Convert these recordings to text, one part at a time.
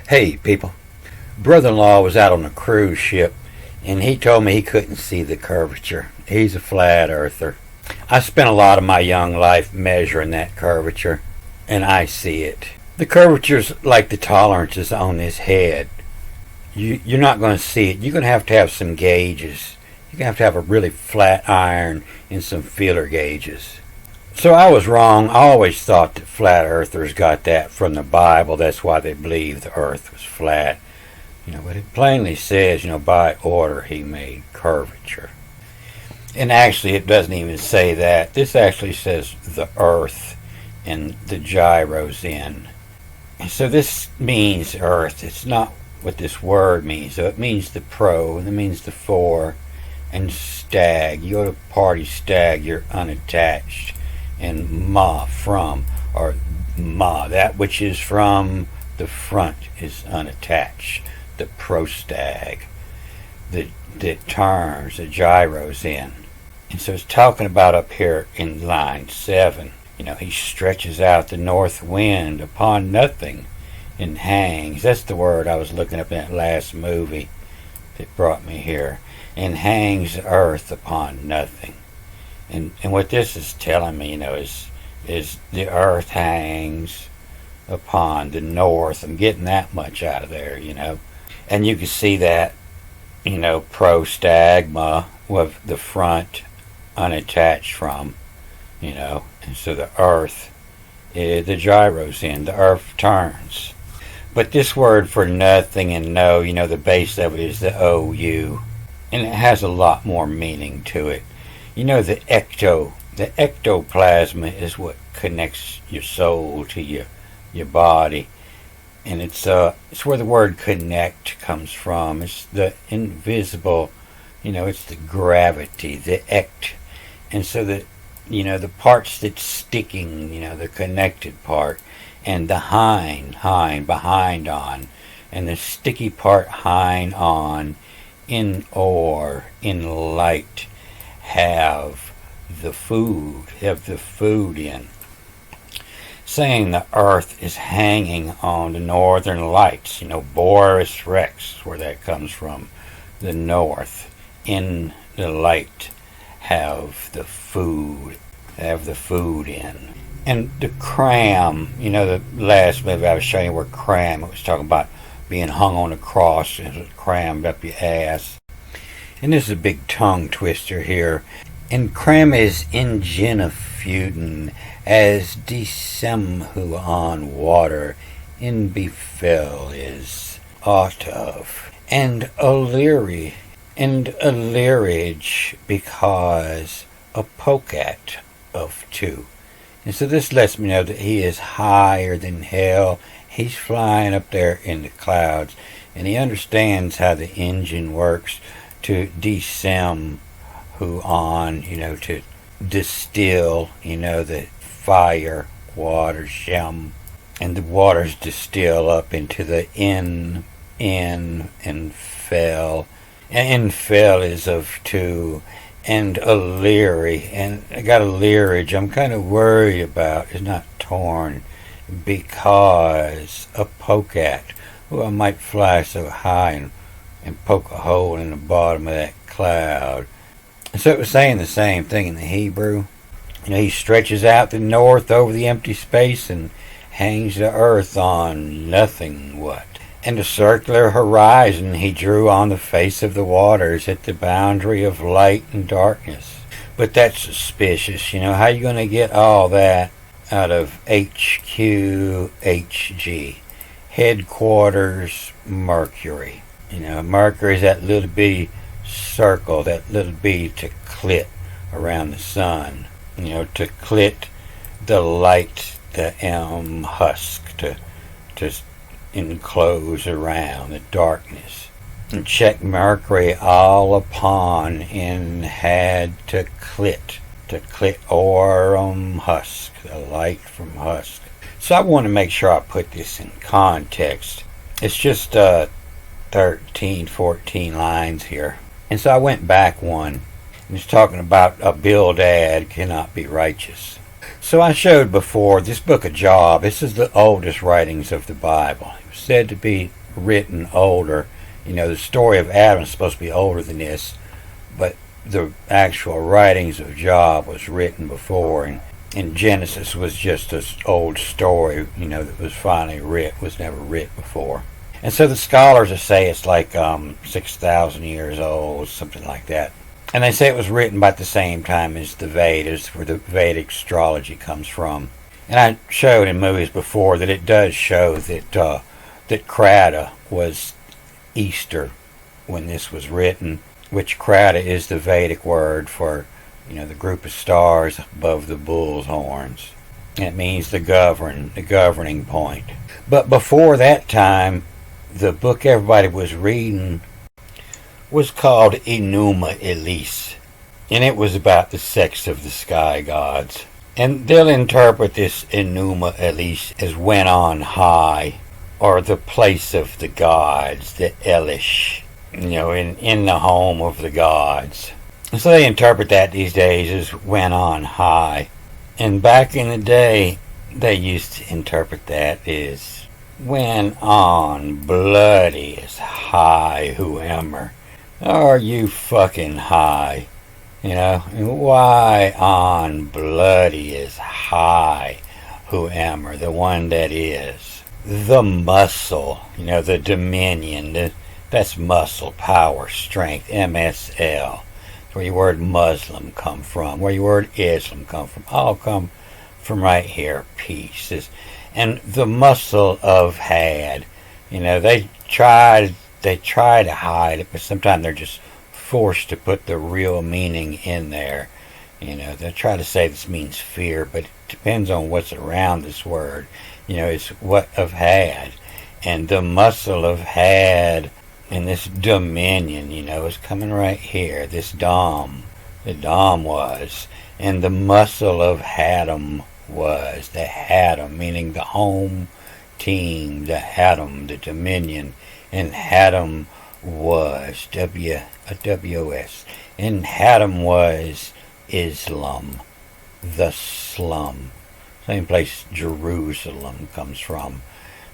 Hey, people. Brother-in-law was out on a cruise ship, and he told me he couldn't see the curvature. He's a flat earther. I spent a lot of my young life measuring that curvature, and I see it. The curvature's like the tolerances on his head. You're not going to see it. You're going to have some gauges. You're going to have a really flat iron and some feeler gauges. So I was wrong. I always thought that flat earthers got that from the Bible. That's why they believed the earth was flat. But it plainly says, by order he made curvature. And actually it doesn't even say that. This actually says the earth and the gyros in. And so this means earth. It's not what this word means. So it means the pro, and it means the for, and stag. You go to party stag, you're unattached. And ma, from, or ma, that which is from the front is unattached. The prostag, that turns, the gyros in. And so it's talking about up here in line 7. He stretches out the north wind upon nothing and hangs. That's the word I was looking up in that last movie that brought me here. And hangs the earth upon nothing. And what this is telling me, is the earth hangs upon the north. I'm getting that much out of there, And you can see that, prostagma with the front unattached from, And so the earth, the gyros in, the earth turns. But this word for nothing and no, the base of it is the OU. And it has a lot more meaning to it. The ectoplasm is what connects your soul to your body. And it's where the word connect comes from. It's the invisible, it's the gravity, the ect. And so the parts that's sticking, the connected part, and the hind, behind on, and the sticky part hind on, in light, have the food in. Saying the earth is hanging on the northern lights, Boris Rex, where that comes from, the north, in the light, have the food in. And the cram, the last movie I was showing you where cram, it was talking about being hung on a cross and it crammed up your ass. And this is a big tongue twister here. And cram is ingenifuden as decem who on water in befell is aught of. And a leerage because a pocat of 2. And so this lets me know that he is higher than hell. He's flying up there in the clouds, and he understands how the engine works to decem who on, to distill, the fire, water, shem, and the waters distill up into the in, and fell. And fell is of 2, and a leery, and I got a leerage I'm kind of worried about. It's not torn, because a pocat, I might fly so high and poke a hole in the bottom of that cloud. And so it was saying the same thing in the Hebrew. He stretches out the north over the empty space and hangs the earth on nothing what. And the circular horizon he drew on the face of the waters at the boundary of light and darkness. But that's suspicious. How you going to get all that out of HQHG? Headquarters Mercury. Mercury is that little bitty circle, that little bitty to clit around the sun. To clit the light, the M husk, to enclose around the darkness. And check Mercury all upon and had to clit orum husk, the light from husk. So I want to make sure I put this in context. It's just 13, 14 lines here. And so I went back one, and it's talking about a Bildad cannot be righteous. So I showed before this book of Job. This is the oldest writings of the Bible. It was said to be written older. The story of Adam is supposed to be older than this, but the actual writings of Job was written before, and Genesis was just this old story, that was finally writ, was never writ before. And so the scholars say it's like 6,000 years old, something like that. And they say it was written about the same time as the Vedas, where the Vedic astrology comes from. And I showed in movies before that it does show that Krata was Easter when this was written, which Krata is the Vedic word for, the group of stars above the bull's horns. It means the governing point. But before that time, the book everybody was reading was called Enuma Elish, and it was about the sex of the sky gods. And they'll interpret this Enuma Elish as when on high, or the place of the gods, the Elish, in the home of the gods. And so they interpret that these days as when on high. And back in the day, they used to interpret that as when on bloody as high whoever. Are you fucking high? Why on bloody is high whoever, the one that is. The muscle, the dominion, that's muscle, power, strength, MSL. That's where your word Muslim come from, where your word Islam come from. All come from right here, peace. And the muscle of had, they try to hide it, but sometimes they're just forced to put the real meaning in there. They try to say this means fear, but it depends on what's around this word. It's what of had. And the muscle of had and this dominion, is coming right here. This dom. The dom was. And the muscle of Hadam was. The Hadam, meaning the home team, the Hadam, the dominion. And Hadam was WS. And Hadam was Islam, the slum. Same place Jerusalem comes from.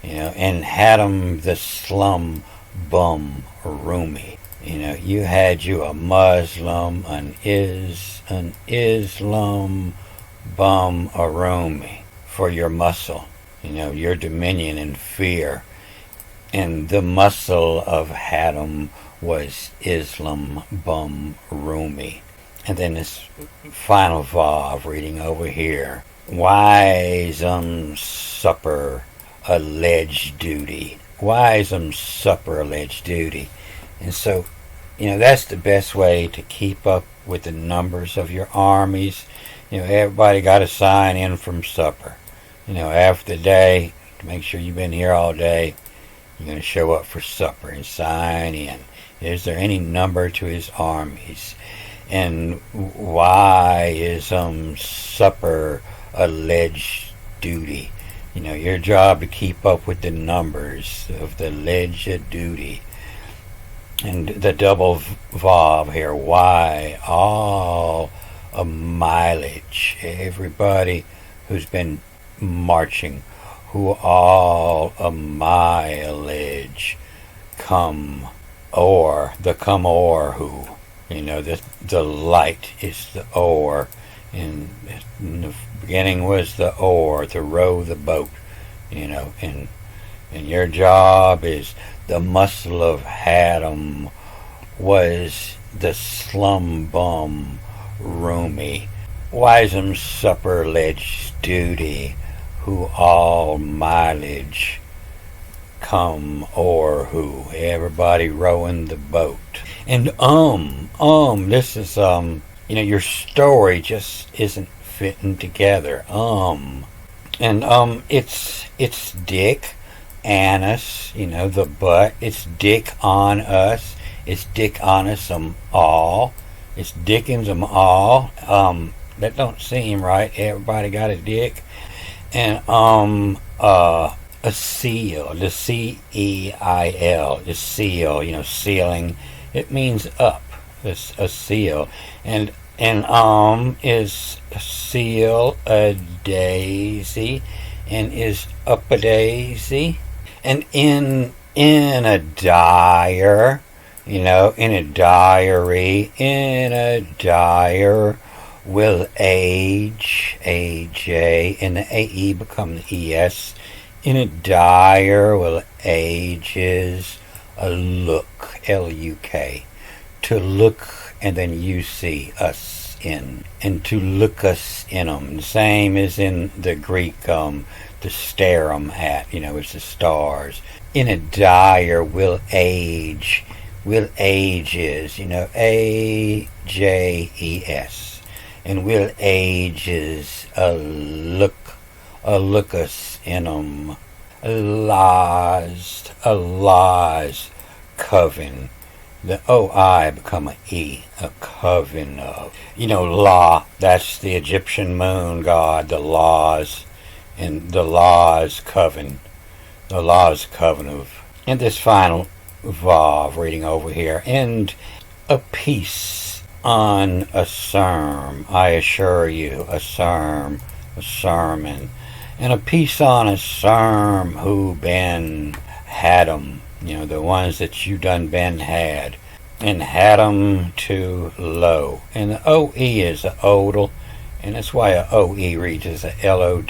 And Hadam, the slum bum Rumi. You had a Muslim, an Islam bum a Rumi for your muscle. Your dominion and fear. And the muscle of Hadam was Islam bum Rumi. And then this final vav reading over here. Wisdom supper alleged duty. Wisdom supper alleged duty. And so, that's the best way to keep up with the numbers of your armies. Everybody got to sign in from supper. After the day, to make sure you've been here all day, you're going to show up for supper and sign in. Is there any number to his armies? And why is supper alleged duty? Your job to keep up with the numbers of the alleged duty. And the double vav here. Why all a mileage? Everybody who's been marching, who all a mileage come or who. The light is the oar. In the beginning was the oar to row the boat. And your job is the muscle of Hadam was the slum bum Rumi. Wisdom supper alleged duty, who all mileage come or who. Everybody rowing the boat. And this is your story just isn't fitting together. And it's dick, anus, the butt. It's dick on us. It's dick on us all. It's dickens all. That don't seem right. Everybody got a dick. And a seal, the C-E-I-L, the seal, sealing. It means up. It's a seal. And is a seal a daisy, and is up a daisy. And in a dire, in a diary, in a dire will age, AJ, and the AE become the ES. In a dire will ages a look, LUK. To look, and then you see us in, and to look us in 'em. The same as in the Greek, to stare 'em at, it's the stars. In a dire will age, will ages, AJES, and will ages a look us in 'em. A lies, coven. The OI become a E, a coven of. La, that's the Egyptian moon god, the laws, and the laws coven. The laws coven of. And this final vav reading over here. And a peace on a serm, I assure you, a sermon. And a peace on a serm who been had 'em. The ones that you done been had, and had 'em too low. And the OE is a odal, and that's why a OE reads as a LOW.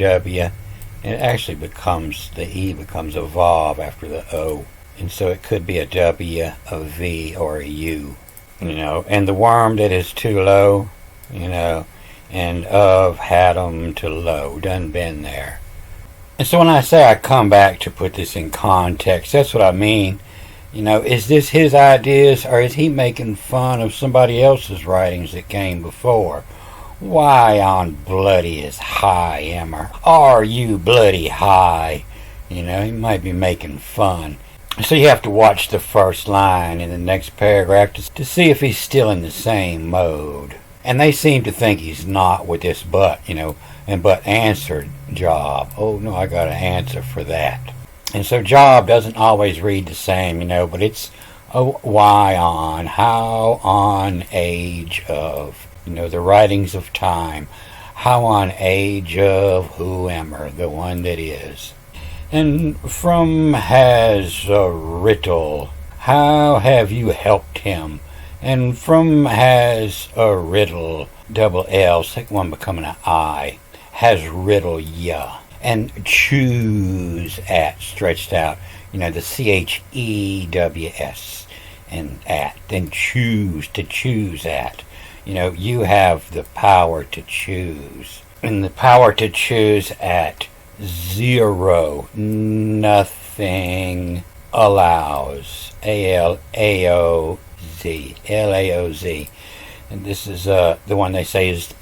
And it actually becomes, the E becomes a vav after the O. And so it could be a W, a V, or a U. And the worm that is too low, and of had 'em too low, done been there. And so when I say I come back to put this in context, that's what I mean. Is this his ideas, or is he making fun of somebody else's writings that came before? Why on bloody is high, Emmer? Are you bloody high? He might be making fun. So you have to watch the first line in the next paragraph to see if he's still in the same mode. And they seem to think he's not with this but, and but answered job. Oh no, I got an answer for that. And so job doesn't always read the same, but it's a why on, how on, age of, the writings of time, how on, age of whoever, the one that is. And from has a riddle, how have you helped him? And from has a riddle, double L, second one becoming an I, has riddle ya. And choose at, stretched out, the CHEWS, and at, then choose, to choose at. You have the power to choose. And the power to choose at zero, nothing allows, ALAOZ, LAOZ. And this is the one they say is the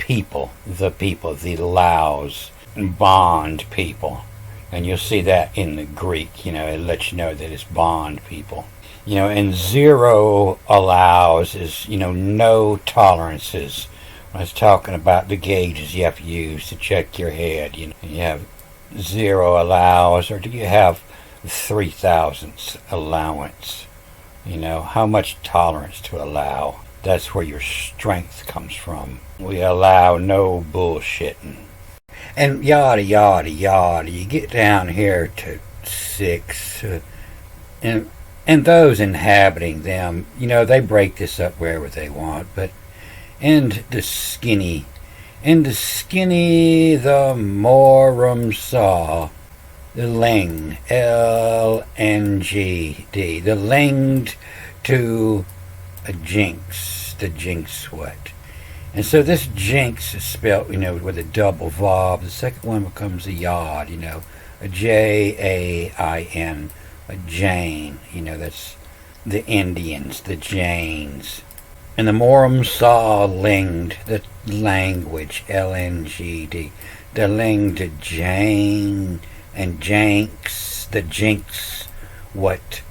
allows, bond people. And you'll see that in the Greek, it lets you know that it's bond people. And zero allows is, no tolerances. When I was talking about the gauges you have to use to check your head, you have zero allows, or do you have 3,000th allowance? How much tolerance to allow? That's where your strength comes from. We allow no bullshitting. And yada, yada, yada. You get down here to 6. And those inhabiting them, they break this up wherever they want. But, and the skinny, the morum saw, the lengd, LNGD, the lengd to a jinx, the jinx sweat. And so this jinx is spelt, with a double vav. The second one becomes a yod, a JAIN, a Jane, that's the Indians, the Janes. And the morum saw linged, the language, LNGD, the linged to Jane, and Janks, the jinx, what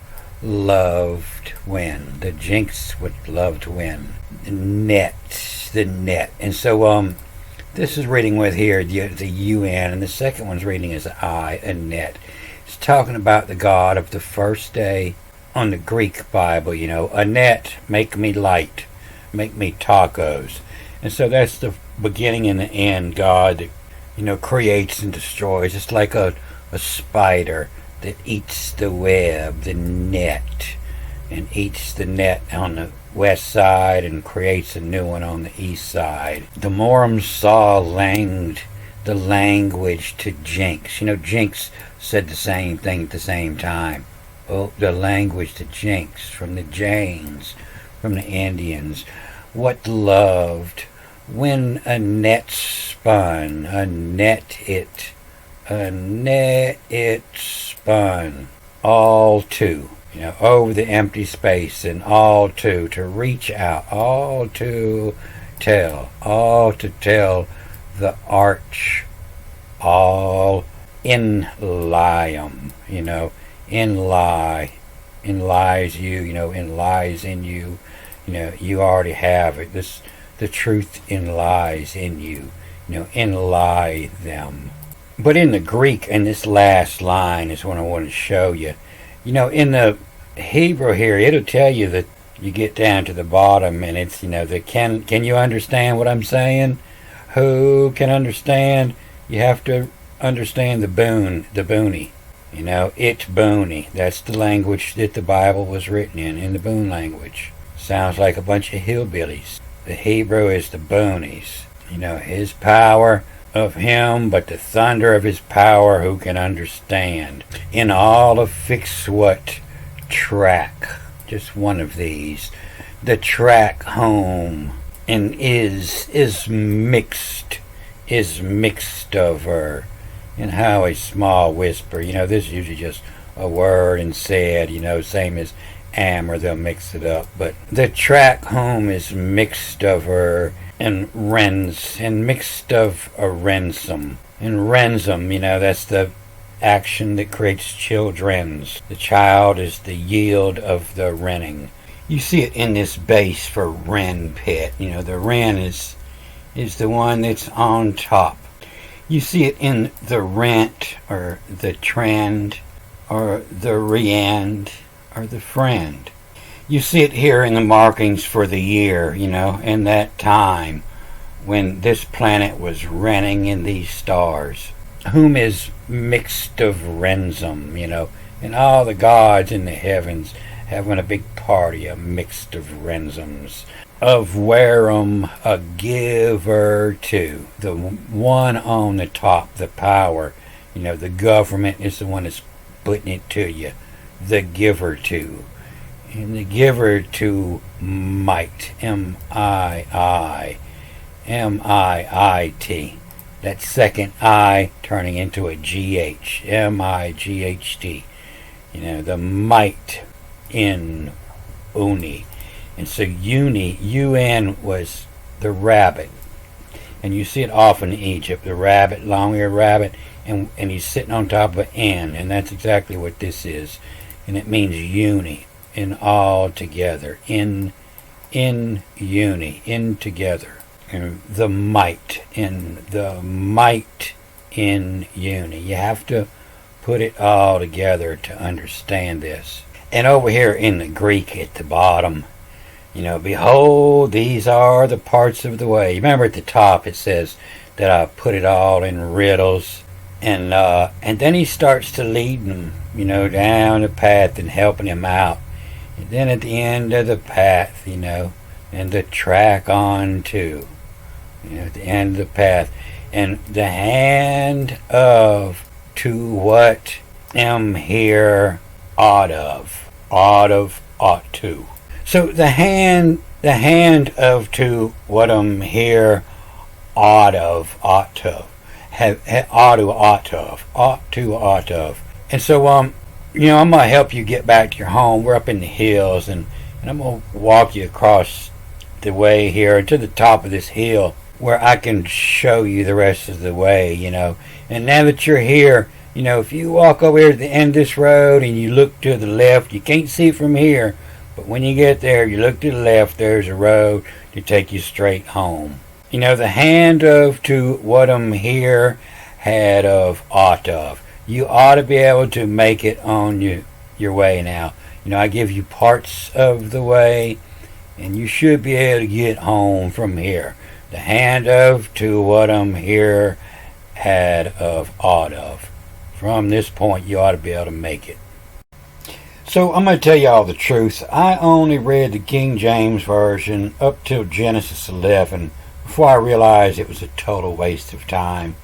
loved when, the jinx, what loved when, the net. And so this is reading with here the UN, and the second one's reading as I, a net. It's talking about the God of the first day on the Greek Bible, a net, make me light, make me tacos. And so that's the beginning and the end, God that, creates and destroys. It's like a spider that eats the web, the net, and eats the net on the west side and creates a new one on the east side. The Mormons saw the language to Jinx. Jinx said the same thing at the same time. Oh, the language to Jinx, from the Jains, from the Indians. What loved when a net spun, a net it spun, all to, over the empty space, and all to reach out, all to tell the arch, all in lium, in lies you, in lies in you, you already have it. The truth in lies in you, in lie them. But in the Greek, and this last line is what I want to show you. In the Hebrew here, it'll tell you that you get down to the bottom, and it's, can you understand what I'm saying? Who can understand? You have to understand the boonie. It's boonie. That's the language that the Bible was written in the boon language. Sounds like a bunch of hillbillies. The Hebrew is the boonies. His power of him, but the thunder of his power, who can understand? In all of fix what track, just one of these, the track home, and is mixed of her, and how a small whisper, this is usually just a word and said, same as or they'll mix it up, but the track home is mixed of her, and mixed of a ransom. And ransom, that's the action that creates children's. The child is the yield of the renting. You see it in this base for wren pit. The wren is the one that's on top. You see it in the rent, or the trend, or the reend, or the friend. You see it here in the markings for the year, in that time when this planet was renting in these stars. Whom is mixed of ransom, and all the gods in the heavens having a big party, a mixed of ransoms. Of whereum a giver to, the one on the top, the power, the government is the one that's putting it to you, the giver to. And the giver to might, M-I-I-M-I-I-T. That second I turning into a G-H, M-I-G-H-T. The might in uni. And so UN was the rabbit. And you see it often in Egypt, the rabbit, long-eared rabbit, and he's sitting on top of an N, and that's exactly what this is. And it means uni. In all together, in uni, in together, and the might in uni. You have to put it all together to understand this. And over here in the Greek at the bottom, behold, these are the parts of the way. Remember at the top it says that I put it all in riddles, and then he starts to lead them, down the path and helping him out. And then at the end of the path, and the track on to, at the end of the path, and the hand of to what am here ought to. So the hand of to what am here ought to. And so I'm going to help you get back to your home. We're up in the hills, and I'm going to walk you across the way here to the top of this hill where I can show you the rest of the way, And now that you're here, if you walk over here to the end of this road and you look to the left, you can't see it from here, but when you get there, you look to the left, there's a road to take you straight home. The hand of to what I'm here had of ought of. You ought to be able to make it on your way now. I give you parts of the way, and you should be able to get home from here. The hand of to what I'm here had of ought of. From this point, you ought to be able to make it. So I'm going to tell you all the truth. I only read the King James Version up till Genesis 11 before I realized it was a total waste of time.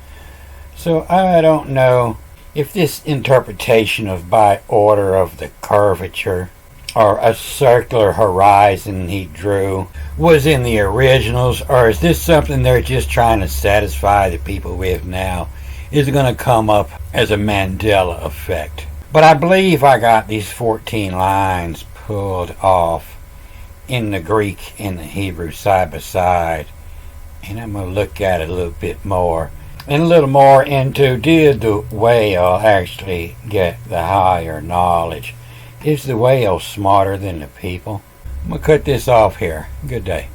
So I don't know if this interpretation of by order of the curvature or a circular horizon he drew was in the originals, or is this something they're just trying to satisfy the people with now? Is it going to come up as a Mandela effect? But I believe I got these 14 lines pulled off in the Greek and the Hebrew side by side. And I'm going to look at it a little bit more. And a little more into, did the whale actually get the higher knowledge? Is the whale smarter than the people? I'm going to cut this off here. Good day.